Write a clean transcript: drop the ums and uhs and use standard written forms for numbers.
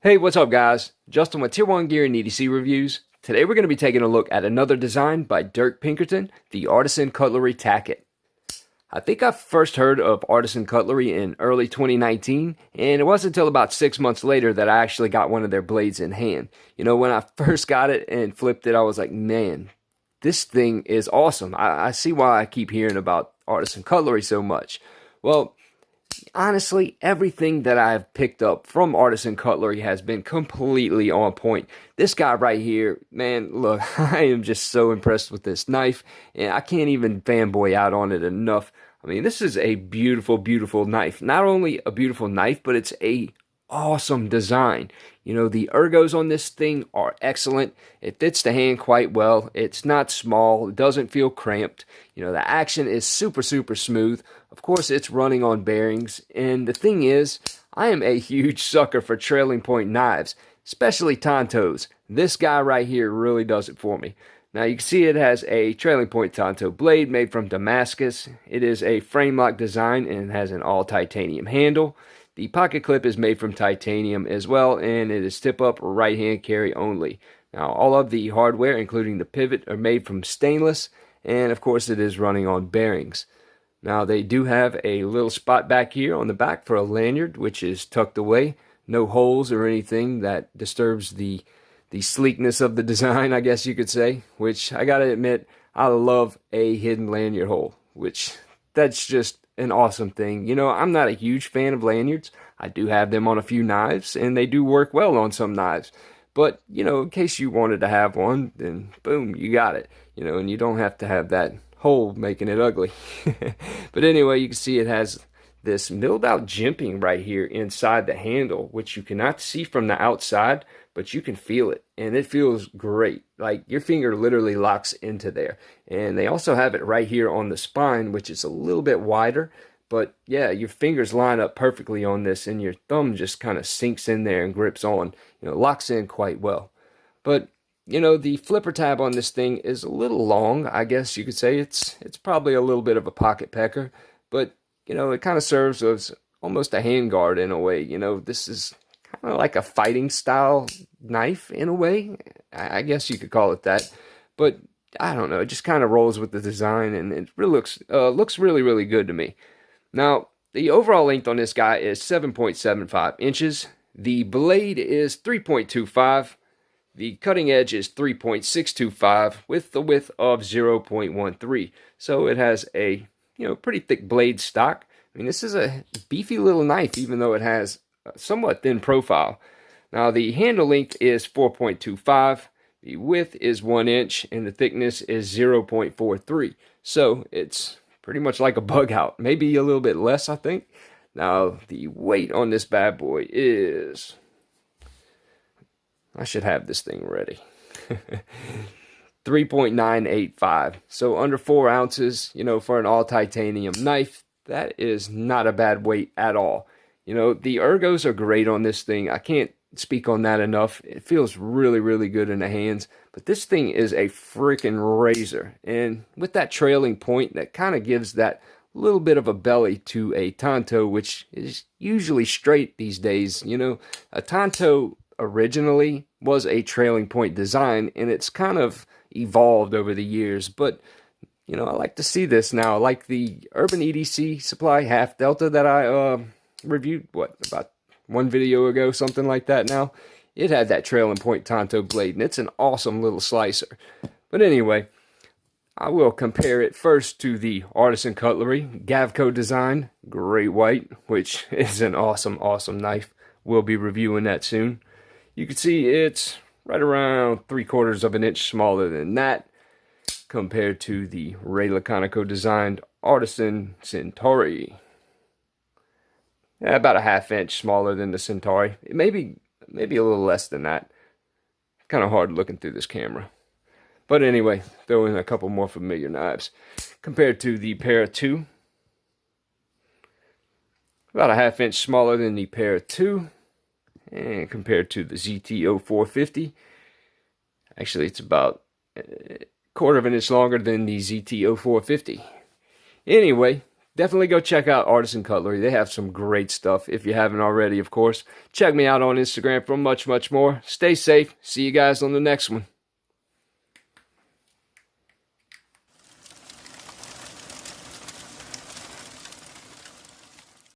Hey, what's up guys? Justin with Tier 1 Gear and EDC Reviews. Today we're going to be taking a look at another design by Dirk Pinkerton, the Artisan Cutlery Tacit. I think I first heard of Artisan Cutlery in early 2019, and it wasn't until about 6 months later that I actually got one of their blades in hand. You know, when I first got it and flipped it, I was like, man, this thing is awesome. I see why I keep hearing about Artisan Cutlery so much. Well, honestly, everything that I've picked up from Artisan Cutlery has been completely on point. This guy right here, man, look, I am just so impressed with this knife, and I can't even fanboy out on it enough. I mean, this is a beautiful, beautiful knife. Not only a beautiful knife, but it's a awesome design. You know, the ergos on this thing are excellent. It fits the hand quite well. It's not small. It doesn't feel cramped. You know, the action is super, super smooth. Of course, it's running on bearings. And the thing is, I am a huge sucker for trailing point knives, especially tantos. This guy right here really does it for me. Now, you can see it has a trailing point tanto blade made from Damascus. It is a frame lock design and has an all titanium handle. The pocket clip is made from titanium as well, and it is tip-up right-hand carry only. Now, all of the hardware, including the pivot, are made from stainless, and of course it is running on bearings. Now, they do have a little spot back here on the back for a lanyard, which is tucked away. No holes or anything that disturbs the sleekness of the design, I guess you could say, which I gotta admit, I love a hidden lanyard hole, which that's just an awesome thing. You know, I'm not a huge fan of lanyards. I do have them on a few knives, and they do work well on some knives. But, you know, in case you wanted to have one, then boom, you got it. You know, and you don't have to have that hole making it ugly. But anyway, you can see it has this milled out jimping right here inside the handle, which you cannot see from the outside, but you can feel it, and it feels great. Like, your finger literally locks into there. And they also have it right here on the spine, which is a little bit wider, but yeah, your fingers line up perfectly on this, and your thumb just kind of sinks in there and grips on. You know, locks in quite well. But you know, the flipper tab on this thing is a little long. I guess you could say it's probably a little bit of a pocket pecker, but you know, it kind of serves as almost a handguard in a way. You know, this is kind of like a fighting style knife in a way. I guess you could call it that. But I don't know, it just kind of rolls with the design, and it really looks really, really good to me. Now, the overall length on this guy is 7.75 inches. The blade is 3.25. The cutting edge is 3.625 with the width of 0.13. So it has a, you know, pretty thick blade stock. I mean, this is a beefy little knife, even though it has a somewhat thin profile. Now, the handle length is 4.25. The width is 1 inch, and the thickness is 0.43. So it's pretty much like a bug out. Maybe a little bit less, I think. Now, the weight on this bad boy is... I should have this thing ready. 3.985. So under 4 ounces, you know, for an all titanium knife, that is not a bad weight at all. You know, the ergos are great on this thing. I can't speak on that enough. It feels really, really good in the hands. But this thing is a freaking razor. And with that trailing point, that kind of gives that little bit of a belly to a tanto, which is usually straight these days. You know, a tanto originally was a trailing point design, and it's kind of evolved over the years, but you know, I like to see this now. Like the Urban EDC Supply half delta that I reviewed about one video ago, something like that. Now it had that trailing point tanto blade, and it's an awesome little slicer. But anyway, I will compare it first to the Artisan Cutlery Gavco design, Great White, which is an awesome knife. We'll be reviewing that soon. You can see it's right around 3/4 of an inch smaller than that, compared to the Ray Laconico designed Artisan Centauri. Yeah, about a 1/2 inch smaller than the Centauri. Maybe a little less than that. Kind of hard looking through this camera. But anyway, throw in a couple more familiar knives. Compared to the Para 2, about a 1/2 inch smaller than the Para 2. And compared to the ZT-0450, actually it's about a 1/4 of an inch longer than the ZT-0450. Anyway, Definitely go check out Artisan Cutlery. They have some great stuff if you haven't already, of course. Check me out on Instagram for much, much more. Stay safe. See you guys on the next one.